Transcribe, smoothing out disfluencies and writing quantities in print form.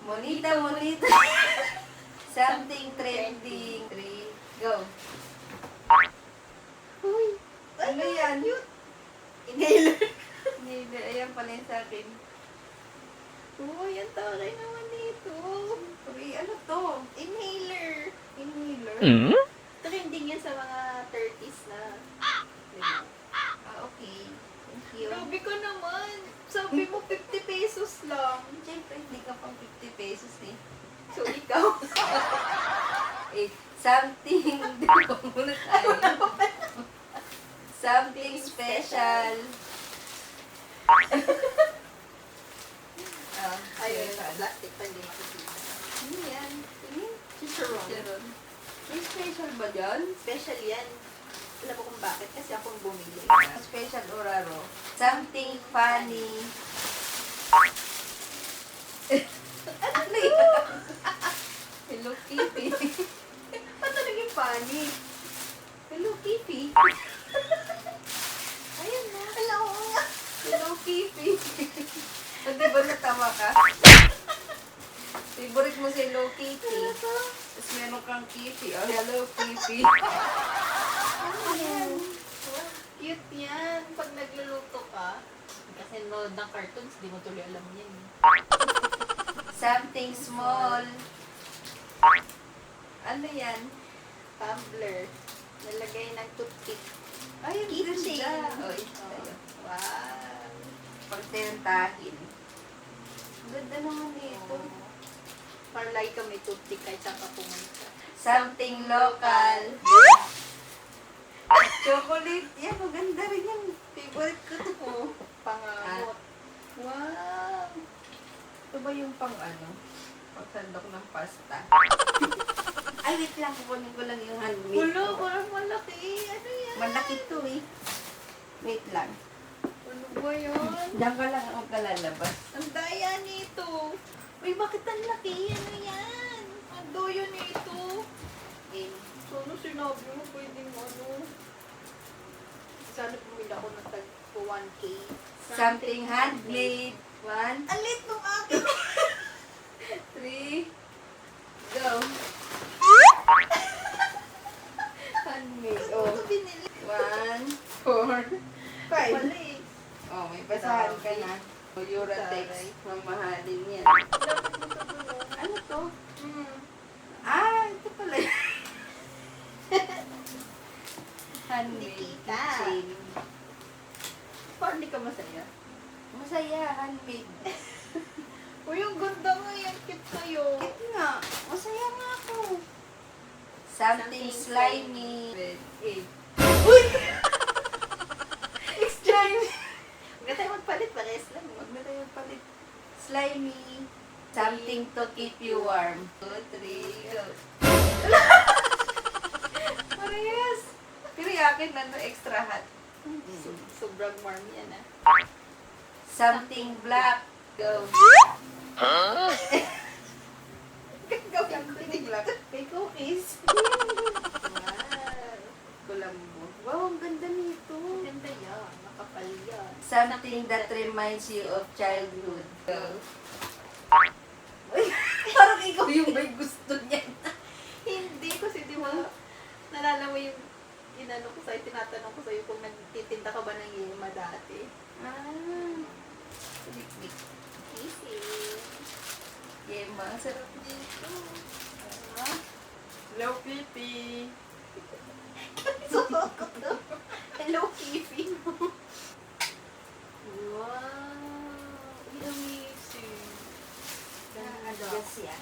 Monita, monita. Something trending. 3, go. Uy, Ano yan? cute. Inhaler. Hindi, ayan pala yung sa akin. Uy, ang taray naman nito. Uy, ano to? Inhaler. Inhaler? Trending yan sa mga 30s na. Diba? Okay. Thank you. Grabe ka naman. Sabi mo 50 pesos lang. Siyempre, hindi ka pang 50 pesos eh. So, ikaw. Eh, something, di ko muna tayo. Something special. Ayun, plastic pa hindi makikita. Ano yan? Tingin. Chicharon. Chicharon. May special ba dyan? Special yan. Alam mo kung bakit? Kasi akong bumili. Special oraro. Something funny. Ano yan? Hello Kitty. Ba't naging funny? Hello Kitty. Ayun na. Alam mo nga. Hello Kitty. O, di ba natawa ka? Favorite mo si Hello Kitty. Tapos meron kang Kitty. Oh, Hello Kitty. Ano yan? Cute yan. Pag nagluluto ka. Kasi nanood ng cartoons, di mo tuloy alam yan. Something small. Ano yan? Tumbler. Nalagay ng toothpick. Ay, ang Keychain. ganda. Oh, ito tayo. Wow. Pagtentahin. Ang ganda naman dito. Para lagi ka may toothpick kahit saan ka pumunta. Something local. Chocolate. Yan, maganda rin yan. Favorite ko to. Pangamot. Wow. Ito ba yung pang ano? Pagsandok ng pasta. Ay, wait lang. Kukunin ko lang yung handmade. Ulo, ko. parang malaki. Ano yan? Malaki to eh. Wait lang. Ano ba yun? Diyan ka lang ako kalalabas. Ang daya nito. Uy, bakit ang laki? Ano yan? Ang daya nito. Okay. So, ano sinabi mo? Pwedeng ano? Sana bumili ako ng tag 1K. Something handmade. 1, Alit nung akin. 3, go. Handmade. Ano Oh. ito binili? 1, 4, 5. Wala eh. Oh, may basahan ka na. Uratex. Mamahalin yan. Dapat mo ito doon. Ano to? Hmm. Ah, ito pala. Handmade. Nikita. Chain. Parang hindi ka masaya. Masaya, handmade. Uy, yung ganda nga yan. Cute kayo. Ito nga. Masaya nga ako. Something slimy. 8. Uy! Exchange! Huwag na tayo magpalit. Parehas lang. Huwag na tayo palit. Slimy. Something to keep you warm. 2, 3, go. Parehas. Pero yung akin na extra hot. Sobrang warm yan ah. Something black. Go. Something black. May cookies. Wow. Kulambo. Wow, ang ganda nito. Ganda yan. Makapal yan. Something that reminds you of childhood. Go. Uy, parang ikaw yung may gusto niya. Hindi kasi di ba, nalala mo yung inano ko sa'yo, tinatanong ko sa'yo kung nagtitinda ka ba ng yema dati. Ah. Big. Easy. Yema, ang sarap dito. Ah. Hello, Pipi. Suko to. Hello, Kifi. Wow. Amazing. Adjust yan.